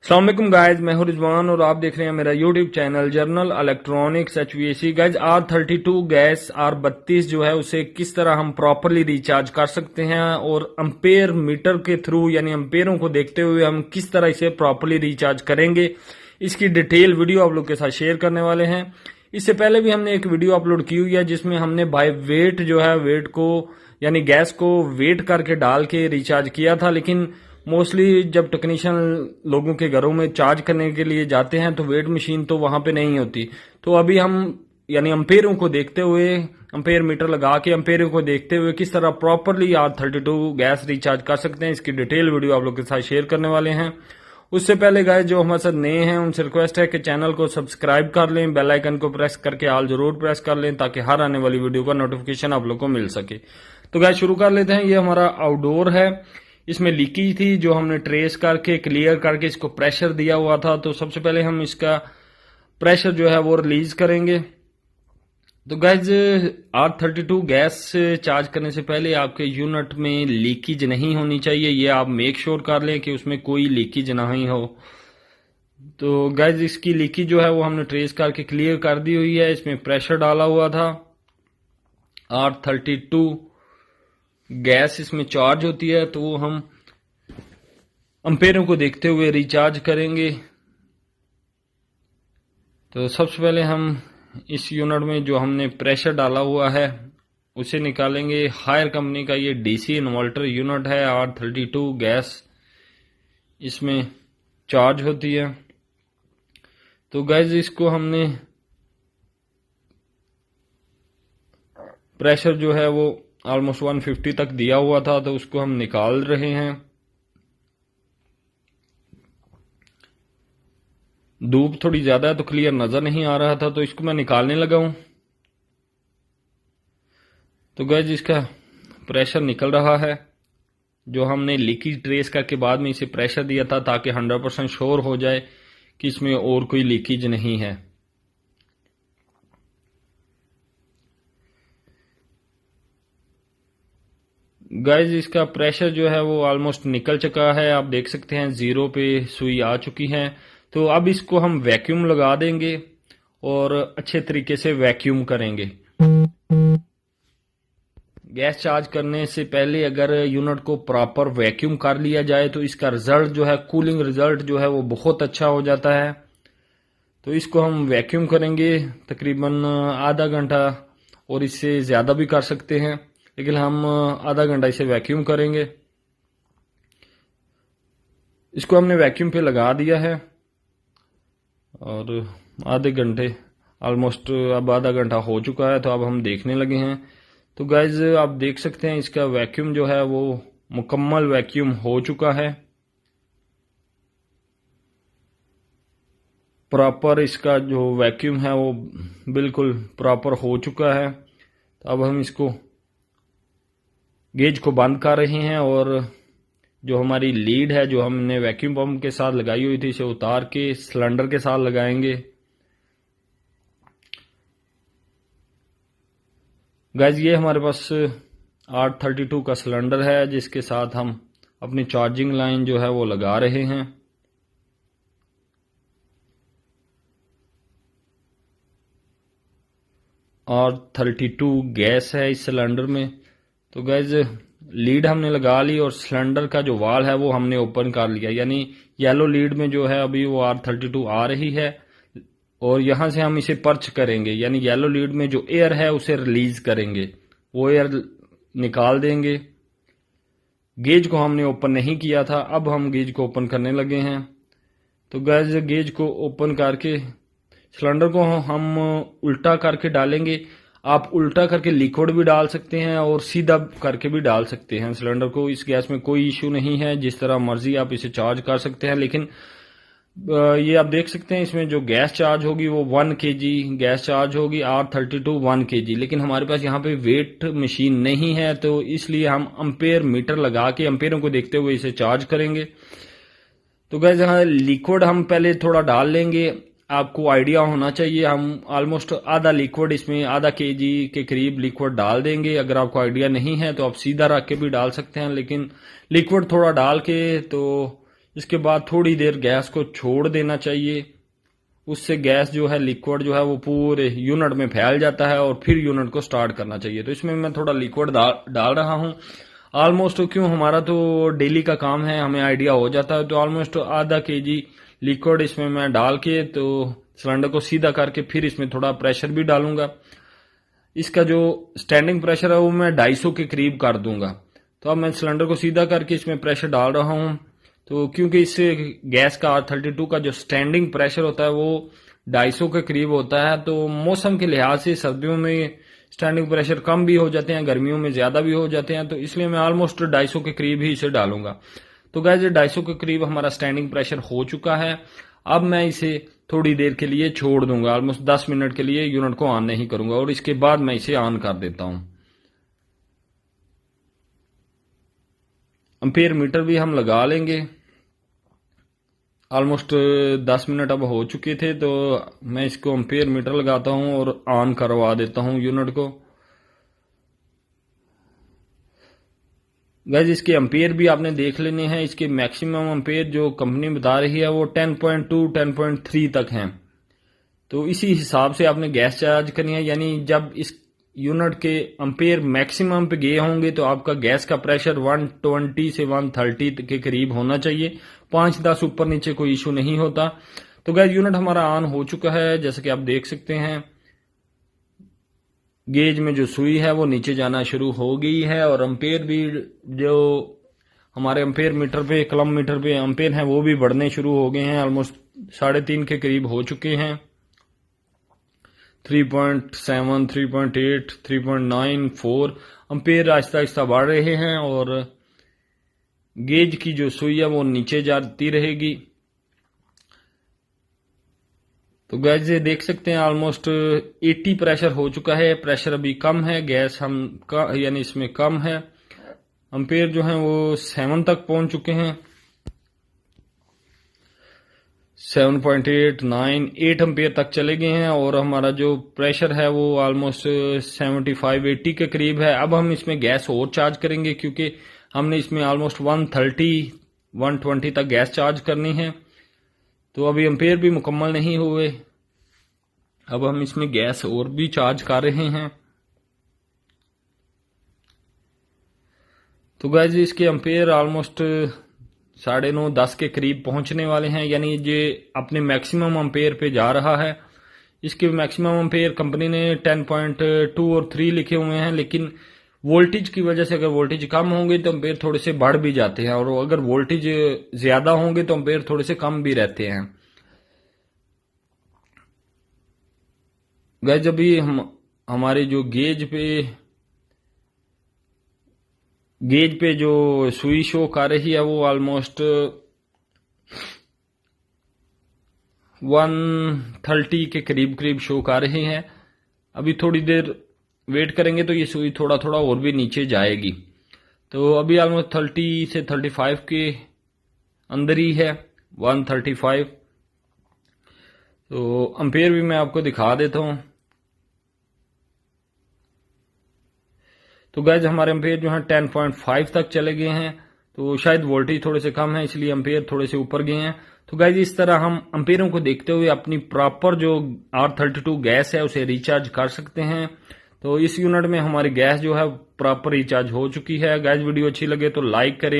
अस्सलाम वालेकुम गाइज, मैं हूं रिजवान और आप देख रहे हैं मेरा YouTube channel journal electronics HVAC। Guys R32 gas R32 जो है उसे किस तरह हम प्रॉपरली रिचार्ज कर सकते हैं और अम्पेयर मीटर के थ्रू यानी अम्पेयरों को देखते हुए हम किस तरह इसे प्रॉपरली रिचार्ज करेंगे, इसकी डिटेल वीडियो आप लोग के साथ शेयर करने वाले हैं। इससे पहले भी हमने एक वीडियो अपलोड की हुई है जिसमें हमने बाय वेट जो है वेट को यानी गैस को वेट करके डाल के रिचार्ज किया था, लेकिन मोस्टली जब टेक्नीशियन लोगों के घरों में चार्ज करने के लिए जाते हैं तो वेट मशीन तो वहां पे नहीं होती। तो अभी हम यानी अम्पेयरों को देखते हुए अम्पेयर मीटर लगा के अम्पेयरों को देखते हुए किस तरह प्रॉपरली R32 गैस रिचार्ज कर सकते हैं, इसकी डिटेल वीडियो आप लोग के साथ शेयर करने वाले हैं। उससे पहले गाइस जो हमारे साथ नए हैं उनसे रिक्वेस्ट है कि चैनल को सब्सक्राइब कर लें, बेल आइकन को प्रेस करके ऑल जरूर प्रेस कर लें ताकि हर आने वाली वीडियो का नोटिफिकेशन आप लोग को मिल सके। तो गाइस शुरू कर लेते हैं। ये हमारा आउटडोर है, इसमें लीकेज थी जो हमने ट्रेस करके क्लियर करके इसको प्रेशर दिया हुआ था। तो सबसे पहले हम इसका प्रेशर जो है वो रिलीज करेंगे। तो गाइज R32 गैस चार्ज करने से पहले आपके यूनिट में लीकेज नहीं होनी चाहिए, ये आप मेक श्योर कर लें कि उसमें कोई लीकेज नहीं हो। तो गाइज इसकी लीकेज जो है वो हमने ट्रेस करके क्लियर कर दी हुई है। इसमें प्रेशर डाला हुआ था, R32 गैस इसमें चार्ज होती है तो वो हम अम्पेयरों को देखते हुए रिचार्ज करेंगे। तो सबसे पहले हम इस यूनिट में जो हमने प्रेशर डाला हुआ है उसे निकालेंगे। हायर कंपनी का ये DC इन्वर्टर यूनिट है, R32 गैस इसमें चार्ज होती है। तो गैस इसको हमने प्रेशर जो है वो ऑलमोस्ट 150 तक दिया हुआ था तो उसको हम निकाल रहे हैं। धूप थोड़ी ज्यादा है तो क्लियर नजर नहीं आ रहा था तो इसको मैं निकालने लगा हूं। तो गैस इसका प्रेशर निकल रहा है जो हमने लीकेज ट्रेस करके बाद में इसे प्रेशर दिया था ताकि 100% श्योर हो जाए कि इसमें और कोई लीकेज नहीं है। गाइज इसका प्रेशर जो है वो ऑलमोस्ट निकल चुका है, आप देख सकते हैं 0 पे सुई आ चुकी है। तो अब इसको हम वैक्यूम लगा देंगे और अच्छे तरीके से वैक्यूम करेंगे। गैस चार्ज करने से पहले अगर यूनिट को प्रॉपर वैक्यूम कर लिया जाए तो इसका रिजल्ट जो है कूलिंग रिजल्ट जो है वो बहुत अच्छा हो जाता है। तो इसको हम वैक्यूम करेंगे तकरीबन आधा घंटा और इससे ज़्यादा भी कर सकते हैं, लेकिन हम आधा घंटा इसे वैक्यूम करेंगे। इसको हमने वैक्यूम पे लगा दिया है और आधे घंटे ऑलमोस्ट अब आधा घंटा हो चुका है तो अब हम देखने लगे हैं। तो गाइज आप देख सकते हैं इसका वैक्यूम जो है वो मुकम्मल वैक्यूम हो चुका है, प्रॉपर इसका जो वैक्यूम है वो बिल्कुल प्रॉपर हो चुका है। तो अब हम इसको गेज को बंद कर रहे हैं और जो हमारी लीड है जो हमने वैक्यूम पंप के साथ लगाई हुई थी इसे उतार के सिलेंडर के साथ लगाएंगे। गाइस ये हमारे पास R32 का सिलेंडर है जिसके साथ हम अपनी चार्जिंग लाइन जो है वो लगा रहे हैं। R32 गैस है इस सिलेंडर में। तो गैस लीड हमने लगा ली और सिलेंडर का जो वाल है वो हमने ओपन कर लिया, यानी येलो लीड में जो है अभी वो R32 आ रही है और यहां से हम इसे पर्च करेंगे, यानी येलो लीड में जो एयर है उसे रिलीज करेंगे, वो एयर निकाल देंगे। गेज को हमने ओपन नहीं किया था, अब हम गेज को ओपन करने लगे हैं। तो गैस गेज को ओपन करके सिलेंडर को हम उल्टा करके डालेंगे। आप उल्टा करके लिक्विड भी डाल सकते हैं और सीधा करके भी डाल सकते हैं सिलेंडर को, इस गैस में कोई इशू नहीं है, जिस तरह मर्जी आप इसे चार्ज कर सकते हैं। लेकिन ये आप देख सकते हैं इसमें जो गैस चार्ज होगी वो 1 kg गैस चार्ज होगी, R32 1 kg। लेकिन हमारे पास यहाँ पे वेट मशीन नहीं है तो इसलिए हम अम्पेयर मीटर लगा के अम्पेयरों को देखते हुए इसे चार्ज करेंगे। तो गैस यहाँ लिक्विड हम पहले थोड़ा डाल लेंगे, आपको आइडिया होना चाहिए, हम ऑलमोस्ट आधा लिक्विड इसमें आधा kg के करीब लिक्विड डाल देंगे। अगर आपको आइडिया नहीं है तो आप सीधा रख के भी डाल सकते हैं, लेकिन लिक्विड थोड़ा डाल के तो इसके बाद थोड़ी देर गैस को छोड़ देना चाहिए। उससे गैस जो है लिक्विड जो है वो पूरे यूनिट में फैल जाता है और फिर यूनिट को स्टार्ट करना चाहिए। तो इसमें मैं थोड़ा लिक्विड डाल रहा हूँ। ऑलमोस्ट क्यों हमारा तो डेली का काम है, हमें आइडिया हो जाता है। तो ऑलमोस्ट आधा kg लिक्विड इसमें मैं डाल के तो सिलेंडर को सीधा करके फिर इसमें थोड़ा प्रेशर भी डालूंगा। इसका जो स्टैंडिंग प्रेशर है वो मैं 250 के करीब कर दूंगा। तो अब मैं सिलेंडर को सीधा करके इसमें प्रेशर डाल रहा हूँ। तो क्योंकि इस गैस का R32 का जो स्टैंडिंग प्रेशर होता है वो 250 के करीब होता है। तो मौसम के लिहाज से सर्दियों में स्टैंडिंग प्रेशर कम भी हो जाते हैं, गर्मियों में ज्यादा भी हो जाते हैं। तो इसलिए मैं ऑलमोस्ट 250 के करीब ही इसे डालूंगा। तो गैस 250 के करीब हमारा स्टैंडिंग प्रेशर हो चुका है। अब मैं इसे थोड़ी देर के लिए छोड़ दूंगा, ऑलमोस्ट 10 मिनट के लिए यूनिट को ऑन नहीं करूंगा और इसके बाद मैं इसे ऑन कर देता हूं। एम्पेयर मीटर भी हम लगा लेंगे। ऑलमोस्ट 10 मिनट अब हो चुके थे, तो मैं इसको एम्पेयर मीटर लगाता हूं और ऑन करवा देता हूं यूनिट को। गाइस इसके एम्पेयर भी आपने देख लेने हैं। इसके मैक्सिमम एम्पेयर जो कंपनी बता रही है वो 10.2 10.3 तक हैं। तो इसी हिसाब से आपने गैस चार्ज करनी है, यानी जब इस यूनिट के एम्पेयर मैक्सिमम पे गए होंगे तो आपका गैस का प्रेशर 120 से 130 के करीब होना चाहिए। 5-10 ऊपर नीचे कोई इशू नहीं होता। तो गैस यूनिट हमारा ऑन हो चुका है, जैसे कि आप देख सकते हैं। गेज में जो सुई है वो नीचे जाना शुरू हो गई है और एम्पेयर भी जो हमारे एम्पेयर मीटर पे, कलम मीटर पे एम्पेयर हैं वो भी बढ़ने शुरू हो गए हैं। ऑलमोस्ट 3.5 के करीब हो चुके हैं। 3.7, 3.8, 3.9, 4 एम्पेयर आहिस्ता आहिस्ता बढ़ रहे हैं और गेज की जो सुई है वो नीचे जाती रहेगी। तो गैस ये देख सकते हैं ऑलमोस्ट 80 प्रेशर हो चुका है। प्रेशर अभी कम है, गैस यानी इसमें कम है। एम्पेयर जो है वो 7 तक पहुंच चुके हैं। 7.8, 9, 8 एम्पेयर तक चले गए हैं और हमारा जो प्रेशर है वो ऑलमोस्ट 75-80 के करीब है। अब हम इसमें गैस और चार्ज करेंगे क्योंकि हमने इसमें ऑलमोस्ट 130-120 तक गैस चार्ज करनी है। तो अभी एम्पेयर भी मुकम्मल नहीं हुए। अब हम इसमें गैस और भी चार्ज कर रहे हैं। तो गैस इसके एम्पेयर ऑलमोस्ट 9:30-10 के करीब पहुंचने वाले हैं, यानी ये अपने मैक्सिमम एम्पेयर पे जा रहा है। इसके मैक्सिमम एम्पेयर कंपनी ने 10.2 और 3 लिखे हुए हैं, लेकिन वोल्टेज की वजह से अगर वोल्टेज कम होंगे तो एम्पेयर थोड़े से बढ़ भी जाते हैं और अगर वोल्टेज ज्यादा होंगे तो एम्पेयर थोड़े से कम भी रहते हैं। गैस जब भी हमारे जो गेज पे जो सुई शो कर रही है वो ऑलमोस्ट 130 के करीब शो कर रही है। अभी थोड़ी देर वेट करेंगे तो ये सुई थोड़ा थोड़ा और भी नीचे जाएगी। तो अभी ऑलमोस्ट 30 से 35 के अंदर ही है, 135। तो एम्पेयर भी मैं आपको दिखा देता हूं। तो गैस हमारे एम्पेयर जो है 10.5 तक चले गए हैं। तो शायद वोल्टेज थोड़े से कम है इसलिए एम्पेयर थोड़े से ऊपर गए हैं। तो गैस इस तरह हम एम्पेयरों को देखते हुए अपनी प्रॉपर जो R32 गैस है उसे रिचार्ज कर सकते हैं। तो इस यूनिट में हमारी गैस जो है प्रॉपर रिचार्ज हो चुकी है। गैस वीडियो अच्छी लगे तो लाइक करें।